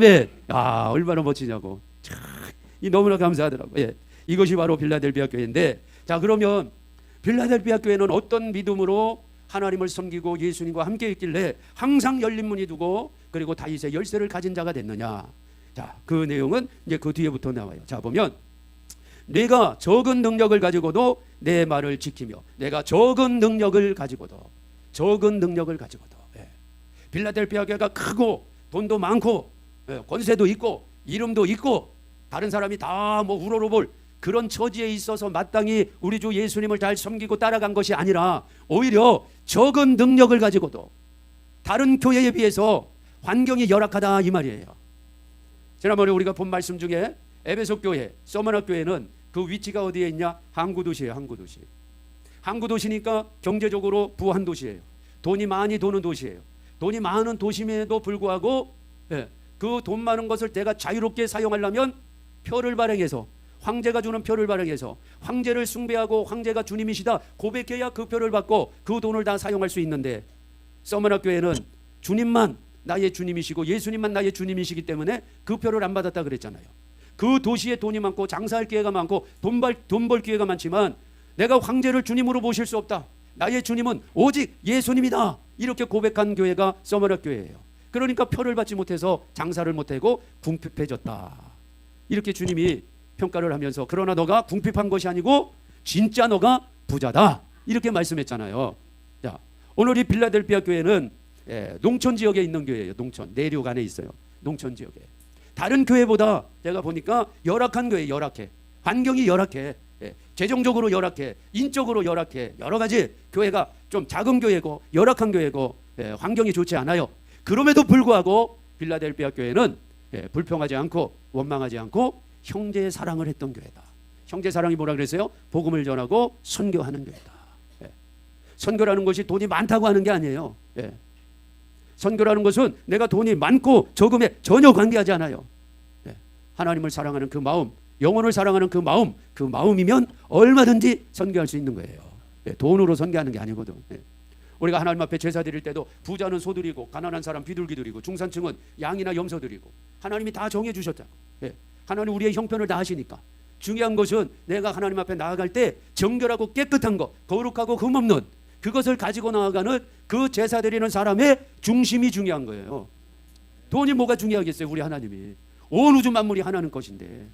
네, 얼마나 멋지냐고. 참, 이 너무나 감사하더라고요. 예, 이것이 바로 빌라델비아 교회인데, 자 그러면 빌라델비아 교회는 어떤 믿음으로 하나님을 섬기고 예수님과 함께 있길래 항상 열린 문이 두고 그리고 다윗의 열쇠를 가진 자가 됐느냐. 자, 그 내용은 이제 그 뒤에부터 나와요. 자 보면 내가 적은 능력을 가지고도 내 말을 지키며 내가 적은 능력을 가지고도 예. 빌라델비아 교회가 크고 돈도 많고 권세도 있고 이름도 있고 다른 사람이 다 뭐 우러러볼 그런 처지에 있어서 마땅히 우리 주 예수님을 잘 섬기고 따라간 것이 아니라 오히려 적은 능력을 가지고도 다른 교회에 비해서 환경이 열악하다 이 말이에요. 지난번에 우리가 본 말씀 중에 에베소 교회, 서머나 교회는 그 위치가 어디에 있냐? 항구 도시예요. 항구 도시니까 경제적으로 부한 도시예요. 돈이 많이 도는 도시예요. 돈이 많은 도심에도 불구하고 그 돈 많은 것을 내가 자유롭게 사용하려면 표를 발행해서 황제가 주는 표를 발행해서 황제를 숭배하고 황제가 주님이시다 고백해야 그 표를 받고 그 돈을 다 사용할 수 있는데 서머나 교회는 주님만 나의 주님이시고 예수님만 나의 주님이시기 때문에 그 표를 안 받았다 그랬잖아요. 그 도시에 돈이 많고 장사할 기회가 많고 돈 벌 기회가 많지만 내가 황제를 주님으로 모실 수 없다. 나의 주님은 오직 예수님이다. 이렇게 고백한 교회가 서머나 교회예요. 그러니까 표를 받지 못해서 장사를 못하고 궁핍해졌다. 이렇게 주님이 평가를 하면서 그러나 너가 궁핍한 것이 아니고 진짜 너가 부자다. 이렇게 말씀했잖아요. 자, 오늘 이 빌라델비아 교회는 농촌 지역에 있는 교회예요. 농촌 내륙 안에 있어요. 농촌 지역에. 다른 교회보다 제가 보니까 열악한 교회, 열악해. 환경이 열악해. 재정적으로 열악해. 인적으로 열악해. 여러 가지 교회가 좀 작은 교회고 열악한 교회고 환경이 좋지 않아요. 그럼에도 불구하고 빌라델비아 교회는 불평하지 않고 원망하지 않고 형제의 사랑을 했던 교회다. 형제 사랑이 뭐라 그랬어요? 복음을 전하고 선교하는 교회다. 선교라는 것이 돈이 많다고 하는 게 아니에요. 선교라는 것은 내가 돈이 많고 적음에 전혀 관계하지 않아요. 하나님을 사랑하는 그 마음, 영혼을 사랑하는 그 마음이면 얼마든지 선교할 수 있는 거예요. 돈으로 선교하는 게 아니거든. 우리가 하나님 앞에 제사 드릴 때도 부자는 소 드리고 가난한 사람 비둘기 드리고 중산층은 양이나 염소 드리고 하나님이 다 정해 주셨잖아요. 하나님 우리의 형편을 다 하시니까 중요한 것은 내가 하나님 앞에 나아갈 때 정결하고 깨끗한 것, 거룩하고 흠없는 그것을 가지고 나아가는 그 제사 드리는 사람의 중심이 중요한 거예요. 돈이 뭐가 중요하겠어요? 우리 하나님이 온 우주 만물이 하나님 것인데.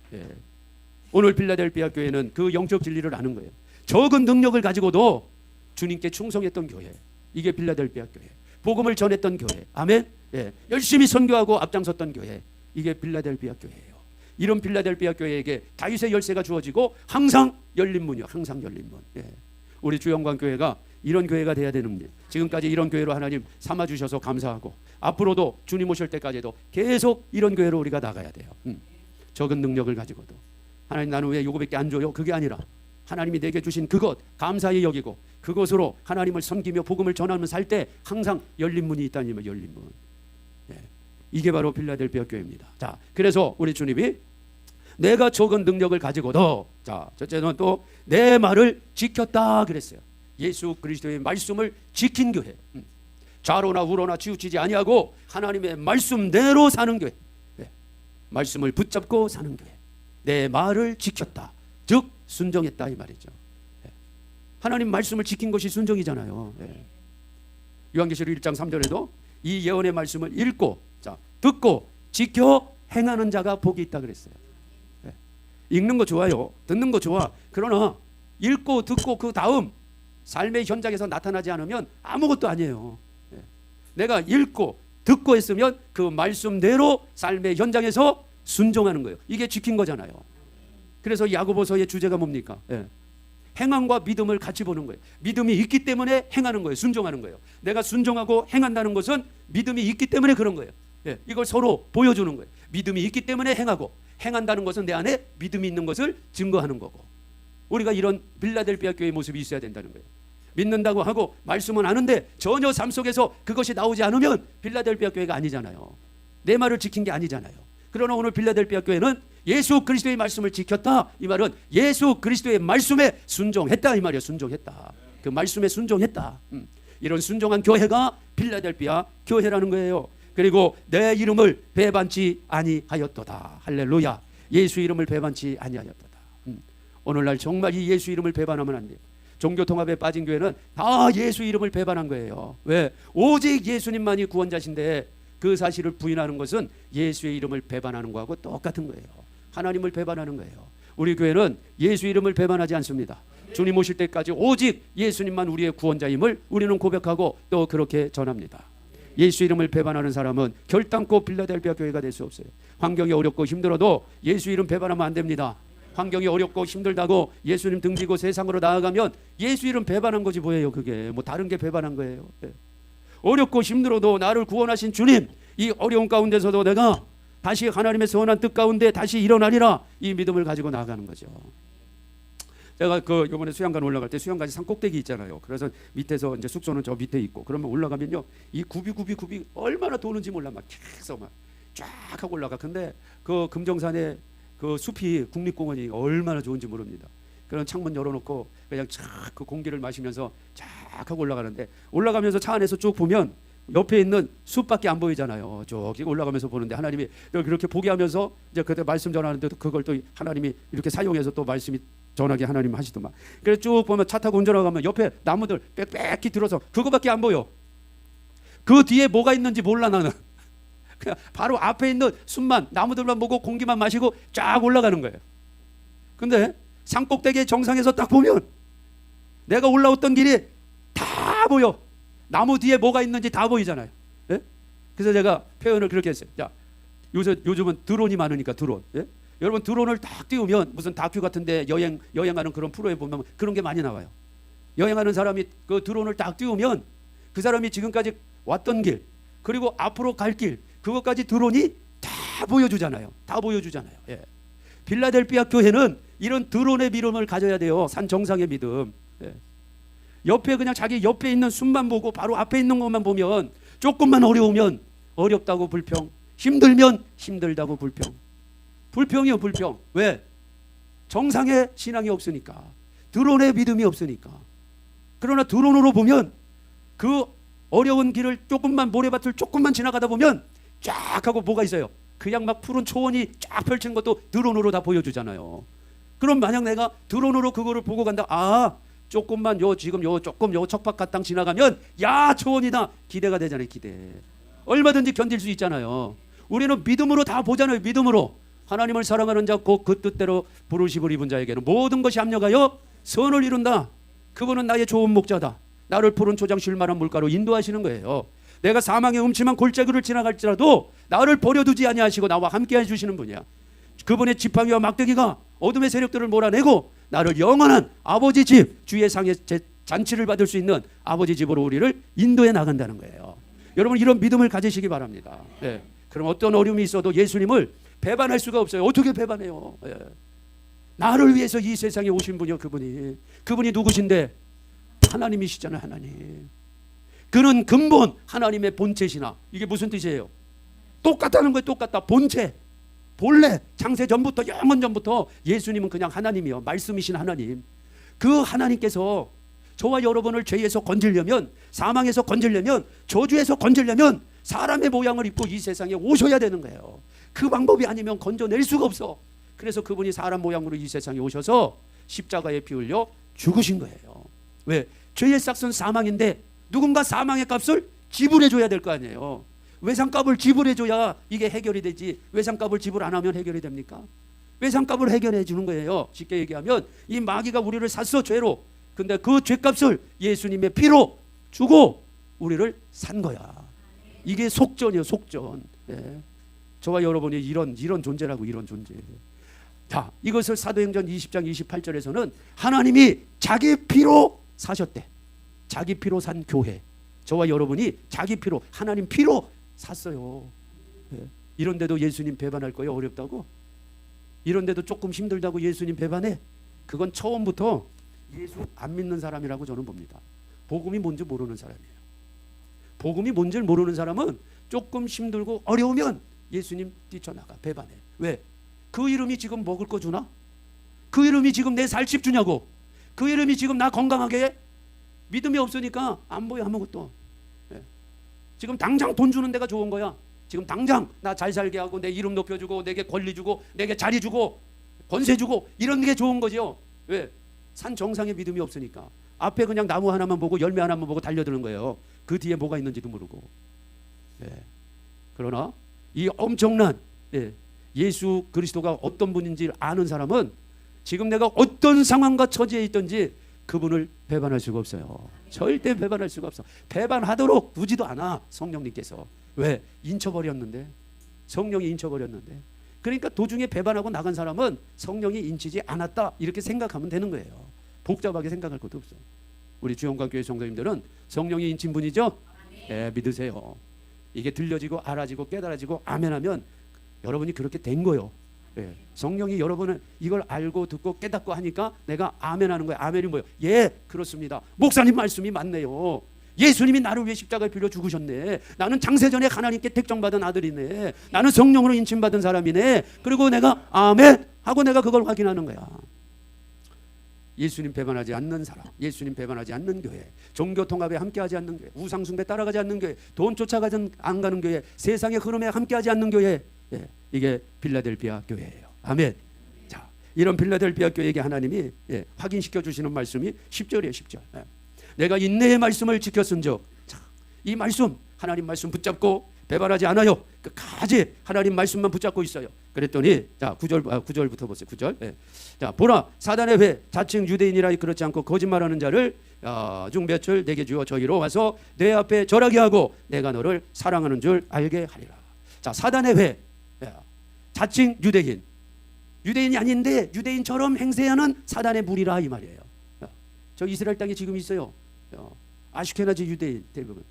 오늘 빌라델비아 교회는 그 영적 진리를 아는 거예요. 적은 능력을 가지고도 주님께 충성했던 교회, 이게 빌라델비아 교회. 복음을 전했던 교회, 아멘. 열심히 선교하고 앞장섰던 교회, 이게 빌라델비아 교회예요. 이런 빌라델비아 교회에게 다윗의 열쇠가 주어지고 항상 열린 문이요. 항상 열린 문. 우리 주영광교회가 이런 교회가 돼야 되는데 지금까지 이런 교회로 하나님 삼아주셔서 감사하고 앞으로도 주님 오실 때까지도 계속 이런 교회로 우리가 나가야 돼요. 적은 능력을 가지고도 하나님 나는 왜 요거밖에 안 줘요? 그게 아니라 하나님이 내게 주신 그것 감사히 여기고 그것으로 하나님을 섬기며 복음을 전하면서 살 때 항상 열린 문이 있다니면 열린 문. 이게 바로 빌라델비아 교회입니다. 자, 그래서 우리 주님이 내가 적은 능력을 가지고도 자, 첫째는 또 내 말을 지켰다 그랬어요. 예수 그리스도의 말씀을 지킨 교회. 좌로나 우로나 치우치지 아니하고 하나님의 말씀대로 사는 교회. 말씀을 붙잡고 사는 교회. 내 말을 지켰다. 즉 순종했다 이 말이죠. 하나님 말씀을 지킨 것이 순종이잖아요. 요한계시록 1장 3절에도 이 예언의 말씀을 읽고 자, 듣고 지켜 행하는 자가 복이 있다 그랬어요. 읽는 거 좋아요. 듣는 거 좋아. 그러나 읽고 듣고 그 다음 삶의 현장에서 나타나지 않으면 아무것도 아니에요. 내가 읽고 듣고 했으면 그 말씀대로 삶의 현장에서 순종하는 거예요. 이게 지킨 거잖아요. 그래서 야고보서의 주제가 뭡니까? 행함과 믿음을 같이 보는 거예요. 믿음이 있기 때문에 행하는 거예요. 순종하는 거예요. 내가 순종하고 행한다는 것은 믿음이 있기 때문에 그런 거예요. 이걸 서로 보여주는 거예요. 믿음이 있기 때문에 행하고 행한다는 것은 내 안에 믿음이 있는 것을 증거하는 거고 우리가 이런 빌라델비아 교회의 모습이 있어야 된다는 거예요. 믿는다고 하고 말씀은 아는데 전혀 삶 속에서 그것이 나오지 않으면 빌라델비아 교회가 아니잖아요. 내 말을 지킨 게 아니잖아요. 그러나 오늘 빌라델비아 교회는 예수 그리스도의 말씀을 지켰다. 이 말은 예수 그리스도의 말씀에 순종했다 이 말이에요. 순종했다. 그 말씀에 순종했다. 이런 순종한 교회가 빌라델비아 교회라는 거예요. 그리고 내 이름을 배반치 아니하였도다. 할렐루야. 예수 이름을 배반치 아니하였도다. 오늘날 정말 이 예수 이름을 배반하면 안 돼요. 종교통합에 빠진 교회는 다 예수 이름을 배반한 거예요. 왜? 오직 예수님만이 구원자신데 그 사실을 부인하는 것은 예수의 이름을 배반하는 거하고 똑같은 거예요. 하나님을 배반하는 거예요. 우리 교회는 예수 이름을 배반하지 않습니다. 주님 오실 때까지 오직 예수님만 우리의 구원자임을 우리는 고백하고 또 그렇게 전합니다. 예수 이름을 배반하는 사람은 결단코 빌라델비아 교회가 될 수 없어요. 환경이 어렵고 힘들어도 예수 이름 배반하면 안 됩니다. 환경이 어렵고 힘들다고 예수님 등지고 세상으로 나아가면 예수 이름 배반한 거지 뭐예요. 그게 뭐 다른 게 배반한 거예요. 어렵고 힘들어도 나를 구원하신 주님, 이 어려운 가운데서도 내가 다시 하나님의 선한 뜻 가운데 다시 일어나리라, 이 믿음을 가지고 나아가는 거죠. 제가 이번에 수양관 올라갈 때 수양관이 산 꼭대기 있잖아요. 그래서 밑에서 이제 숙소는 저 밑에 있고, 그러면 올라가면요 이 굽이 얼마나 도는지 몰라. 막 계속 막 쫙 하고 올라가. 근데 그 금정산에 그 숲이 국립공원이 얼마나 좋은지 모릅니다. 그런 창문 열어놓고 그냥 쫙 그 공기를 마시면서 쫙 하고 올라가는데, 올라가면서 차 안에서 쭉 보면 옆에 있는 숲밖에 안 보이잖아요. 저기 올라가면서 보는데 하나님이 그렇게 보게 하면서 이제 그때 말씀 전하는데도 그걸 또 하나님이 이렇게 사용해서 또 말씀이 전하게 하나님 하시더만. 그래서 쭉 보면 차 타고 운전하고 가면 옆에 나무들 빽빽히 들어서 그거밖에 안 보여. 그 뒤에 뭐가 있는지 몰라 나는. 그냥 바로 앞에 있는 숲만, 나무들만 보고 공기만 마시고 쫙 올라가는 거예요. 근데 산꼭대기 정상에서 딱 보면 내가 올라왔던 길이 다 보여. 나무 뒤에 뭐가 있는지 다 보이잖아요. 예? 그래서 제가 표현을 그렇게 했어요. 자, 요즘은 드론이 많으니까 드론. 예? 여러분 드론을 딱 띄우면 무슨 다큐 같은데 여행하는 그런 프로에 보면 그런 게 많이 나와요. 여행하는 사람이 그 드론을 딱 띄우면 그 사람이 지금까지 왔던 길, 그리고 앞으로 갈 길, 그것까지 드론이 다 보여주잖아요. 다 보여주잖아요. 예. 빌라델비아 교회는 이런 드론의 믿음을 가져야 돼요. 산 정상의 믿음. 예. 옆에 그냥 자기 옆에 있는 숲만 보고 바로 앞에 있는 것만 보면, 조금만 어려우면 어렵다고 불평, 힘들면 힘들다고 불평. 불평이요, 불평. 왜? 정상의 신앙이 없으니까, 드론의 믿음이 없으니까. 그러나 드론으로 보면 그 어려운 길을 조금만, 모래밭을 조금만 지나가다 보면 쫙 하고 뭐가 있어요? 그냥 막 푸른 초원이 쫙 펼친 것도 드론으로 다 보여주잖아요. 그럼 만약 내가 드론으로 그거를 보고 간다, 아 조금만 지금 조금 척박한 땅 지나가면 야 초원이다, 기대가 되잖아요. 기대. 얼마든지 견딜 수 있잖아요. 우리는 믿음으로 다 보잖아요. 믿음으로. 하나님을 사랑하는 자 곧 그 뜻대로 부르심을 입은 자에게는 모든 것이 합력하여 선을 이룬다. 그분은 나의 좋은 목자다. 나를 푸른 초장 쉴 만한 물가로 인도하시는 거예요. 내가 사망의 음침한 골짜기를 지나갈지라도 나를 버려두지 아니하시고 나와 함께 해주시는 분이야. 그분의 지팡이와 막대기가 어둠의 세력들을 몰아내고 나를 영원한 아버지 집, 주의 상에 잔치를 받을 수 있는 아버지 집으로 우리를 인도해 나간다는 거예요. 여러분 이런 믿음을 가지시기 바랍니다. 네. 그럼 어떤 어려움이 있어도 예수님을 배반할 수가 없어요. 어떻게 배반해요? 네. 나를 위해서 이 세상에 오신 분이요. 그분이 누구신데? 하나님이시잖아요. 하나님. 그는 근본 하나님의 본체시나. 이게 무슨 뜻이에요? 똑같다는 거예요. 똑같다. 본체, 본래, 창세 전부터, 영원 전부터 예수님은 그냥 하나님이요. 말씀이신 하나님. 그 하나님께서 저와 여러분을 죄에서 건지려면, 사망에서 건지려면, 저주에서 건지려면 사람의 모양을 입고 이 세상에 오셔야 되는 거예요. 그 방법이 아니면 건져낼 수가 없어. 그래서 그분이 사람 모양으로 이 세상에 오셔서 십자가에 피 흘려 죽으신 거예요. 왜? 죄의 싹은 사망인데 누군가 사망의 값을 지불해줘야 될 거 아니에요. 외상값을 지불해줘야 이게 해결이 되지. 외상값을 지불 안 하면 해결이 됩니까? 외상값을 해결해 주는 거예요. 쉽게 얘기하면 이 마귀가 우리를 샀어, 죄로. 근데 그 죄값을 예수님의 피로 주고 우리를 산 거야. 이게 속전이에요. 속전. 네. 저와 여러분이 이런 존재라고. 이런 존재. 자, 이것을 사도행전 20장 28절에서는 하나님이 자기 피로 사셨대. 자기 피로 산 교회. 저와 여러분이 자기 피로, 하나님 피로 샀어요. 네. 이런데도 예수님 배반할 거예요? 어렵다고? 이런데도 조금 힘들다고 예수님 배반해? 그건 처음부터 예수 안 믿는 사람이라고 저는 봅니다. 복음이 뭔지 모르는 사람이에요. 복음이 뭔지 모르는 사람은 조금 힘들고 어려우면 예수님 뛰쳐나가, 배반해. 왜? 그 이름이 지금 먹을 거 주나? 그 이름이 지금 내 살집 주냐고? 그 이름이 지금 나 건강하게 해? 믿음이 없으니까 안 보여 아무것도. 네. 지금 당장 돈 주는 데가 좋은 거야. 지금 당장 나 잘 살게 하고 내 이름 높여주고 내게 권리 주고 내게 자리 주고 권세 주고 이런 게 좋은 거죠. 왜? 산 정상에 믿음이 없으니까 앞에 그냥 나무 하나만 보고 열매 하나만 보고 달려드는 거예요. 그 뒤에 뭐가 있는지도 모르고. 예. 그러나 이 엄청난 예수 그리스도가 어떤 분인지 아는 사람은 지금 내가 어떤 상황과 처지에 있든지 그분을 배반할 수가 없어요. 절대 배반할 수가 없어. 배반하도록 두지도 않아 성령님께서. 왜? 인쳐버렸는데. 성령이 인쳐버렸는데. 그러니까 도중에 배반하고 나간 사람은 성령이 인치지 않았다 이렇게 생각하면 되는 거예요. 복잡하게 생각할 것도 없어. 우리 주영광교회 성도님들은 성령이 인친 분이죠? 네, 믿으세요. 이게 들려지고 알아지고 깨달아지고 아멘하면 여러분이 그렇게 된 거예요. 예. 성령이 여러분은 이걸 알고 듣고 깨닫고 하니까 내가 아멘하는 거예요. 아멘이 뭐예요? 예, 그렇습니다. 목사님 말씀이 맞네요. 예수님이 나를 위해 십자가에 빌려 죽으셨네. 나는 장세전에 하나님께 택정받은 아들이네. 나는 성령으로 인침받은 사람이네. 그리고 내가 아멘 하고 내가 그걸 확인하는 거야. 예수님 배반하지 않는 사람, 예수님 배반하지 않는 교회, 종교 통합에 함께하지 않는 교회, 우상 숭배 따라가지 않는 교회, 돈 쫓아가지 안 가는 교회, 세상의 흐름에 함께하지 않는 교회, 이게 빌라델피아 교회예요. 아멘. 자, 이런 빌라델피아 교회에게 하나님이 확인시켜 주시는 말씀이 10절이에요. 10절. 내가 인내의 말씀을 지켰은즉, 자, 이 말씀, 하나님 말씀 붙잡고 배반하지 않아요. 끝까지 하나님 말씀만 붙잡고 있어요. 그랬더니 자 9절부터 보세요. 9절. 자, 보라, 사단의 회, 자칭 유대인이라 그렇지 않고 거짓말하는 자를 중 몇을 내게 주어 저희로 와서 내 앞에 절하게 하고 내가 너를 사랑하는 줄 알게 하리라. 자, 사단의 회, 자칭 유대인, 유대인이 아닌데 유대인처럼 행세하는 사단의 무리라 이 말이에요. 저 이스라엘 땅에 지금 있어요. 아슈케나지 유대인 대부분.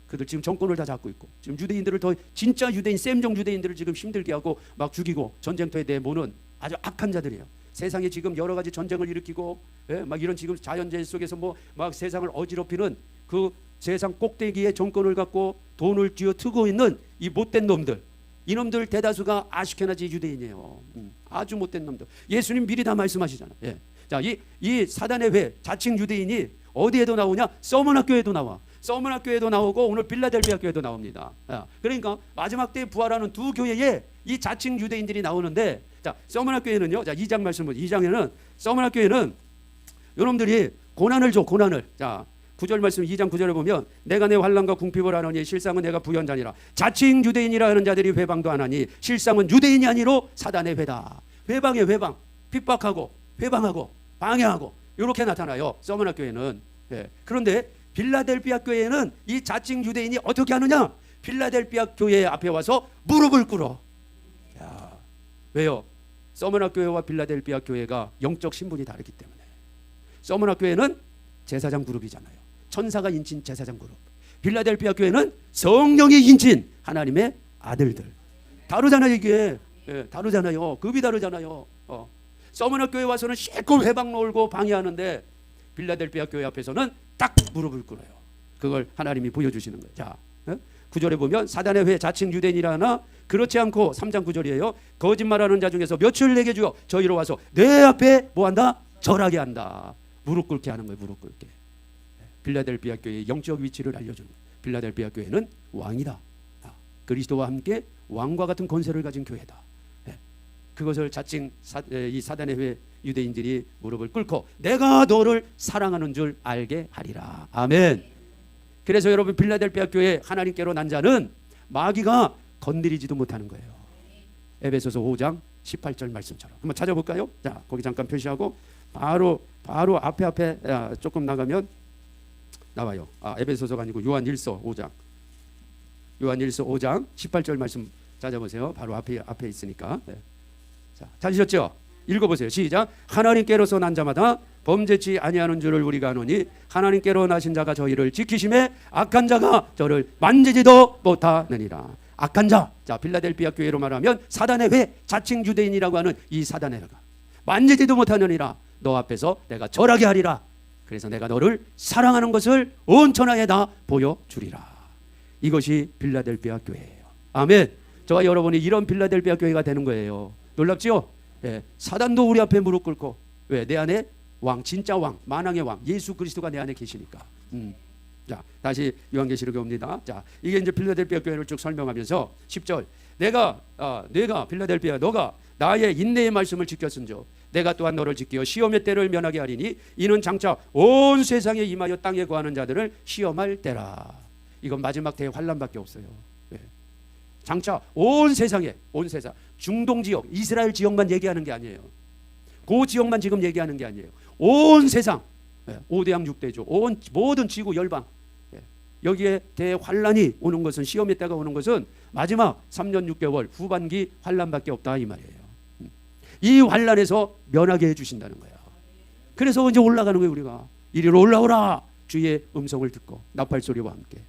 그들 지금 정권을 다 잡고 있고 지금 유대인들을 더 진짜 유대인 쌤종 유대인들을 지금 힘들게 하고 막 죽이고 전쟁터에 내모는 아주 악한 자들이에요. 세상에 지금 여러 가지 전쟁을 일으키고 막 이런 지금 자연재해 속에서 뭐 막 세상을 어지럽히는 그 세상 꼭대기에 정권을 갖고 돈을 쥐어트고 있는 이 못된 놈들, 이놈들 대다수가 아슈케나지 유대인이에요. 아주 못된 놈들. 예수님 미리 다 말씀하시잖아요. 자, 이 사단의 회, 자칭 유대인이 어디에도 나오냐? 서머나 학교에도 나와. 서머나 학교에도 나오고 오늘 빌라델피아 교회도 나옵니다. 그러니까 마지막 때 부활하는 두 교회에 이 자칭 유대인들이 나오는데, 자, 서머나 학교에는요. 자, 2장 말씀은 2장에는 서머나 학교에는 이놈들이 고난을 줘, 고난을. 자, 9절 말씀 2장 9절에 보면 내가 내 환난과 궁핍을 하노니 실상은 내가 부연자니라. 자칭 유대인이라 하는 자들이 회방도 안 하니 실상은 유대인이 아니로 사단의 회다. 회방의 회방, 핍박하고 회방하고 방해하고 이렇게 나타나요. 서머나 교회는. 그런데 빌라델피아 교회는 이 자칭 유대인이 어떻게 하느냐? 빌라델피아 교회 앞에 와서 무릎을 꿇어. 야, 왜요? 서머나 교회와 빌라델피아 교회가 영적 신분이 다르기 때문에. 서머나 교회는 제사장 그룹이잖아요. 천사가 인친 제사장 그룹. 빌라델피아 교회는 성령이 인친 하나님의 아들들. 다르잖아요 이게. 다르잖아요. 급이 다르잖아요. 서머나 교회 와서는 실컷 회방 놀고 방해하는데 빌라델피아 교회 앞에서는 딱 무릎을 꿇어요. 그걸 하나님이 보여주시는 거예요. 자, 9절에 보면 사단의 회, 자칭 유대인이라 하나 그렇지 않고 3장 9절이에요. 거짓말하는 자 중에서 몇을 내게 주어 저희로 와서 내 앞에 뭐한다? 절하게 한다. 무릎 꿇게 하는 거예요. 무릎 꿇게. 빌라델피아 교회의 영적 위치를 알려주는 거예요. 빌라델피아 교회는 왕이다. 그리스도와 함께 왕과 같은 권세를 가진 교회다. 그것을 자칭 이 사단의 회 유대인들이 무릎을 꿇고 내가 너를 사랑하는 줄 알게 하리라. 아멘. 그래서 여러분 빌라델피아 교회 하나님께로 난 자는 마귀가 건드리지도 못하는 거예요. 에베소서 5장 18절 말씀처럼 한번 찾아볼까요? 자, 거기 잠깐 표시하고 바로 앞에 조금 나가면 나와요. 에베소서가 아니고 요한일서 5장. 요한일서 5장 18절 말씀 찾아보세요. 바로 앞에 있으니까. 자, 찾으셨죠? 읽어보세요. 시작. 하나님께로서 난 자마다 범죄치 아니하는 줄을 우리가 아노니 하나님께로 나신 자가 저희를 지키심에 악한 자가 저를 만지지도 못하느니라. 악한 자. 자, 빌라델피아 교회로 말하면 사단의 회, 자칭 유대인이라고 하는 이 사단의 회가 만지지도 못하느니라. 너 앞에서 내가 절하게 하리라. 그래서 내가 너를 사랑하는 것을 온 천하에 다 보여주리라. 이것이 빌라델피아 교회예요. 아멘. 저와 여러분이 이런 빌라델피아 교회가 되는 거예요. 놀랍지요? 사단도 우리 앞에 무릎 꿇고. 왜? 내 안에 왕, 진짜 왕, 만왕의 왕 예수 그리스도가 내 안에 계시니까. 자, 다시 요한계시록에 옵니다. 자, 이게 이제 빌라델피아 교회를 쭉 설명하면서 10절 내가 빌라델피아 너가 나의 인내의 말씀을 지켰은즉 내가 또한 너를 지키어 시험의 때를 면하게 하리니 이는 장차 온 세상에 임하여 땅에 거하는 자들을 시험할 때라. 이건 마지막 대환란밖에 없어요. 네. 장차 온 세상 중동 지역 이스라엘 지역만 얘기하는 게 아니에요. 그 지역만 지금 얘기하는 게 아니에요. 온 세상 5대양 6대조 온 모든 지구 열방 여기에 대환란이 오는 것은 시험의 때가 오는 것은 마지막 3년 6개월 후반기 환란밖에 없다 이 말이에요. 이 환란에서 면하게 해주신다는 거예요. 그래서 이제 올라가는 거예요. 우리가 이리로 올라오라 주의 음성을 듣고 나팔소리와 함께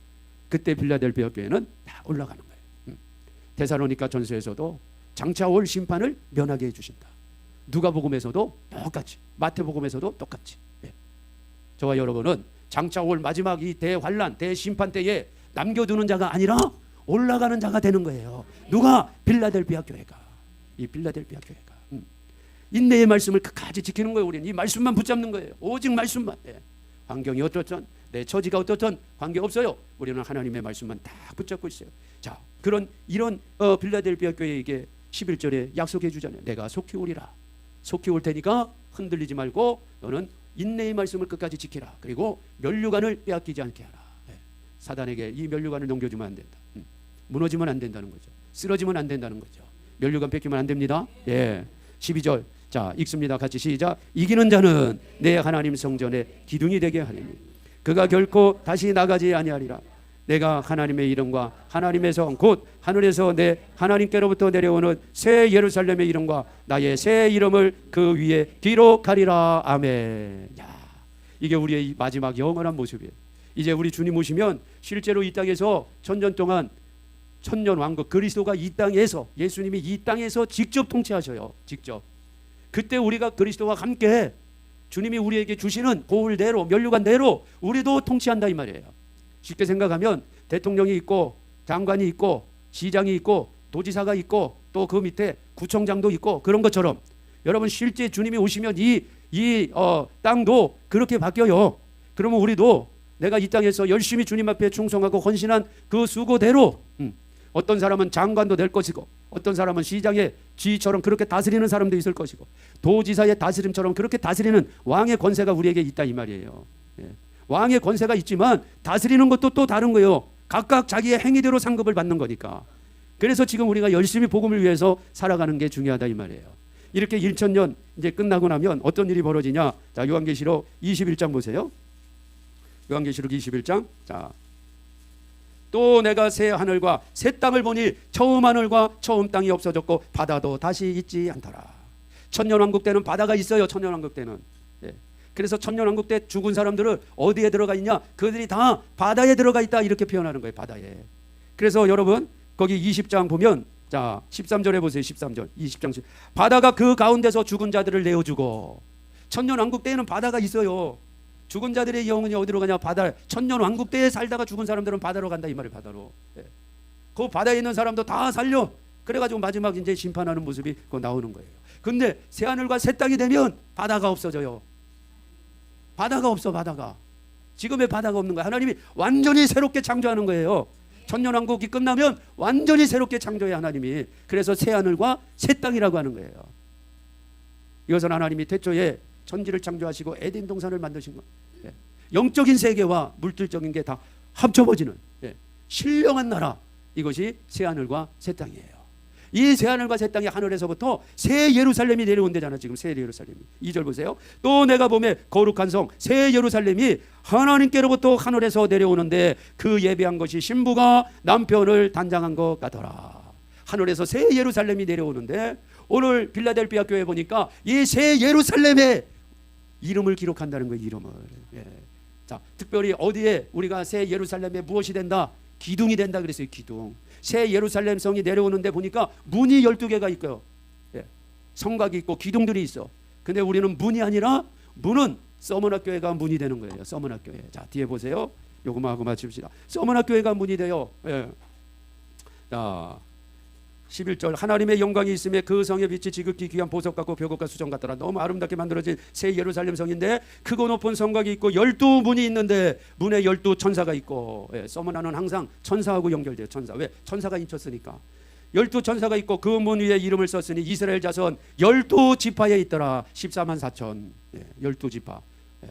그때 빌라델피아 교회는 다 올라가는 거예요. 데살로니가 전서에서도 장차 올 심판을 면하게 해주신다. 누가복음에서도 똑같이 마태복음에서도 똑같이 저와 여러분은 장차 올 마지막 이 대환란 대심판 때에 남겨두는 자가 아니라 올라가는 자가 되는 거예요. 누가? 빌라델피아 교회가. 이 빌라델피아 교회가 인내의 말씀을 끝까지 지키는 거예요. 우리는 이 말씀만 붙잡는 거예요. 오직 말씀만. 환경이 어떻든 내 처지가 어떻든 관계없어요. 우리는 하나님의 말씀만 다 붙잡고 있어요. 자, 이런 빌라델피아 교회에게 11절에 약속해 주잖아요. 내가 속히 오리라. 속히 올 테니까 흔들리지 말고 너는 인내의 말씀을 끝까지 지키라. 그리고 면류관을 빼앗기지 않게 하라. 사단에게 이 면류관을 넘겨주면 안 된다. 무너지면 안 된다는 거죠. 쓰러지면 안 된다는 거죠. 면류관 뺏기면 안 됩니다. 12절 자 읽습니다. 같이 시작. 이기는 자는 내 하나님 성전에 기둥이 되게 하리니 그가 결코 다시 나가지 아니하리라. 내가 하나님의 이름과 하나님의 성 곧 하늘에서 내 하나님께로부터 내려오는 새 예루살렘의 이름과 나의 새 이름을 그 위에 기록하리라. 아멘. 야, 이게 우리의 마지막 영원한 모습이에요. 이제 우리 주님 오시면 실제로 이 땅에서 천년 동안 천년 왕국 그리스도가 이 땅에서 예수님이 이 땅에서 직접 통치하셔요. 직접. 그때 우리가 그리스도와 함께 주님이 우리에게 주시는 고울대로 면류관대로 우리도 통치한다 이 말이에요. 쉽게 생각하면 대통령이 있고 장관이 있고 시장이 있고 도지사가 있고 또 그 밑에 구청장도 있고 그런 것처럼 여러분 실제 주님이 오시면 이 땅도 그렇게 바뀌어요. 그러면 우리도 내가 이 땅에서 열심히 주님 앞에 충성하고 헌신한 그 수고대로 어떤 사람은 장관도 될 것이고 어떤 사람은 시장의 지휘처럼 그렇게 다스리는 사람도 있을 것이고 도지사의 다스림처럼 그렇게 다스리는 왕의 권세가 우리에게 있다 이 말이에요. 왕의 권세가 있지만 다스리는 것도 또 다른 거예요. 각각 자기의 행위대로 상급을 받는 거니까. 그래서 지금 우리가 열심히 복음을 위해서 살아가는 게 중요하다 이 말이에요. 이렇게 1000년 이제 끝나고 나면 어떤 일이 벌어지냐. 자, 요한계시록 21장 보세요. 요한계시록 21장. 자, 또 내가 새 하늘과 새 땅을 보니 처음 하늘과 처음 땅이 없어졌고 바다도 다시 있지 않더라. 천년왕국 때는 바다가 있어요. 천년왕국 때는. 그래서 천년왕국 때 죽은 사람들은 어디에 들어가 있냐? 그들이 다 바다에 들어가 있다 이렇게 표현하는 거예요. 바다에. 그래서 여러분 거기 20장 보면 자 13절에 보세요. 13절 20장 바다가 그 가운데서 죽은 자들을 내어주고 천년왕국 때에는 바다가 있어요. 죽은 자들의 영혼이 어디로 가냐? 바다. 천년왕국 때에 살다가 죽은 사람들은 바다로 간다 이 말이에요. 바다로. 그 바다에 있는 사람도 다 살려. 그래가지고 마지막 이제 심판하는 모습이 나오는 거예요. 근데 새 하늘과 새 땅이 되면 바다가 없어져요. 바다가 없어. 바다가 지금의 바다가 없는 거야. 하나님이 완전히 새롭게 창조하는 거예요. 천년왕국이 끝나면 완전히 새롭게 창조해 하나님이. 그래서 새 하늘과 새 땅이라고 하는 거예요. 이것은 하나님이 태초에 천지를 창조하시고 에덴 동산을 만드신 거. 영적인 세계와 물질적인 게 다 합쳐버지는 신령한 나라. 이것이 새 하늘과 새 땅이에요. 이 새 하늘과 새 땅이 하늘에서부터 새 예루살렘이 내려온대잖아. 지금 새 예루살렘이. 2절 보세요. 또 내가 보매 거룩한 성 새 예루살렘이 하나님께로부터 하늘에서 내려오는데 그 예배한 것이 신부가 남편을 단장한 것 같더라. 하늘에서 새 예루살렘이 내려오는데 오늘 빌라델피아 교회 보니까 이 새 예루살렘에 이름을 기록한다는 거예요. 이름을. 자, 특별히 어디에 우리가 새 예루살렘에 무엇이 된다? 기둥이 된다 그랬어요. 기둥. 새 예루살렘 성이 내려오는데 보니까 문이 12개가 있고요. 성곽이 있고 기둥들이 있어. 근데 우리는 문이 아니라 문은 서머나 교회가 문이 되는 거예요. 서머나 교회. 자, 뒤에 보세요. 요거만 하고 맞춥시다. 서머나 교회가 문이 돼요. 자, 11절 하나님의 영광이 있음에 그 성의 빛이 지극히 귀한 보석 같고 벽옥과 수정 같더라. 너무 아름답게 만들어진 새 예루살렘 성인데 크고 높은 성곽이 있고 12문이 있는데 문에 12천사가 있고, 서문화는 항상 천사하고 연결돼요. 천사. 왜? 천사가 인쳤으니까. 12천사가 있고 그 문 위에 이름을 썼으니 이스라엘 자손 12지파에 있더라. 14만 4천 12지파.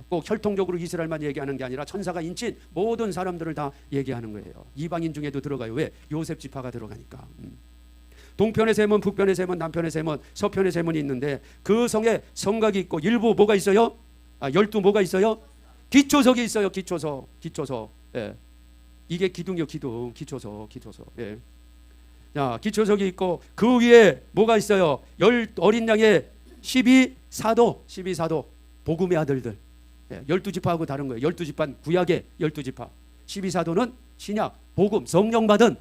꼭 혈통적으로 이스라엘만 얘기하는 게 아니라 천사가 인친 모든 사람들을 다 얘기하는 거예요. 이방인 중에도 들어가요. 왜? 요셉 지파가 들어가니까. 동편의 세문, 북편의 세문, 남편의 세문, 서편의 세문이 있는데 그 성에 성곽이 있고 일부 뭐가 있어요? 12 뭐가 있어요? 기초석이 있어요. 기초석. 예. 이게 기둥이요. 기초석. 예. 자, 기초석이 있고 그 위에 뭐가 있어요? 어린 양의 12사도 복음의 아들들. 12지파하고 다른 거예요. 12지파는 구약의 12지파. 12사도는 신약, 복음, 성령 받은,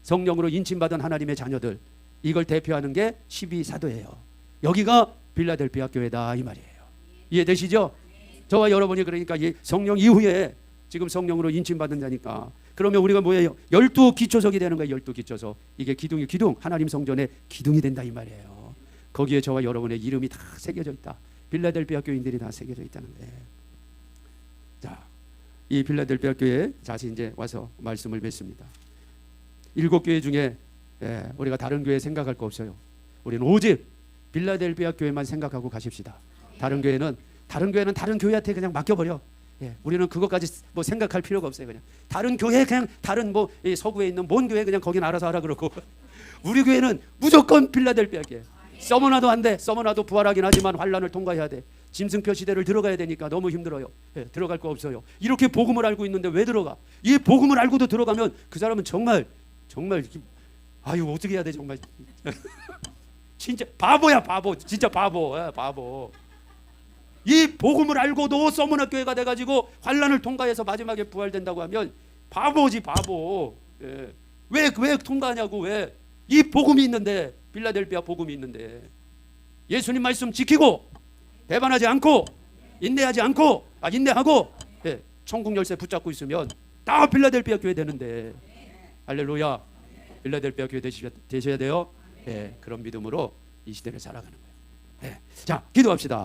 성령으로 인침받은 하나님의 자녀들. 이걸 대표하는 게 12사도예요. 여기가 빌라델피아 교회다 이 말이에요. 이해되시죠? 저와 여러분이 그러니까 이 성령 이후에 지금 성령으로 인침받은 자니까. 그러면 우리가 뭐예요? 12기초석이 되는 거예요. 12기초석. 이게 기둥, 하나님 성전의 기둥이 된다 이 말이에요. 거기에 저와 여러분의 이름이 다 새겨져 있다. 빌라델피아 교인들이 다 새겨져 있다는 거예요. 자, 이 빌라델피아 교회에 다시 이제 와서 말씀을 맺습니다. 7교회 중에 우리가 다른 교회 생각할 거 없어요. 우리는 오직 빌라델피아 교회만 생각하고 가십시다. 다른 교회는 다른 교회한테 그냥 맡겨버려. 우리는 그것까지 뭐 생각할 필요가 없어요. 그냥 다른 교회 그냥 다른 뭐 서구에 있는 뭔 교회 그냥 거긴 알아서 하라 그러고 우리 교회는 무조건 빌라델피아 교회. 서머나도 안 돼. 서머나도 부활하긴 하지만 환란을 통과해야 돼. 짐승표 시대를 들어가야 되니까 너무 힘들어요. 들어갈 거 없어요. 이렇게 복음을 알고 있는데 왜 들어가? 이 복음을 알고도 들어가면 그 사람은 정말 아유 어떻게 해야 돼 정말. 진짜 바보야 바보. 진짜 바보. 이 복음을 알고도 서머나 교회가 돼가지고 환란을 통과해서 마지막에 부활된다고 하면 바보지 바보. 왜 통과하냐고. 왜? 이 복음이 있는데, 빌라델피아 복음이 있는데 예수님 말씀 지키고 배반하지 않고 인내하고 천국 열쇠 붙잡고 있으면 다 빌라델피아 교회 되는데. 할렐루야. 빌라델피아 교회 되셔야 돼요. 그런 믿음으로 이 시대를 살아가는 거예요. 자, 기도합시다.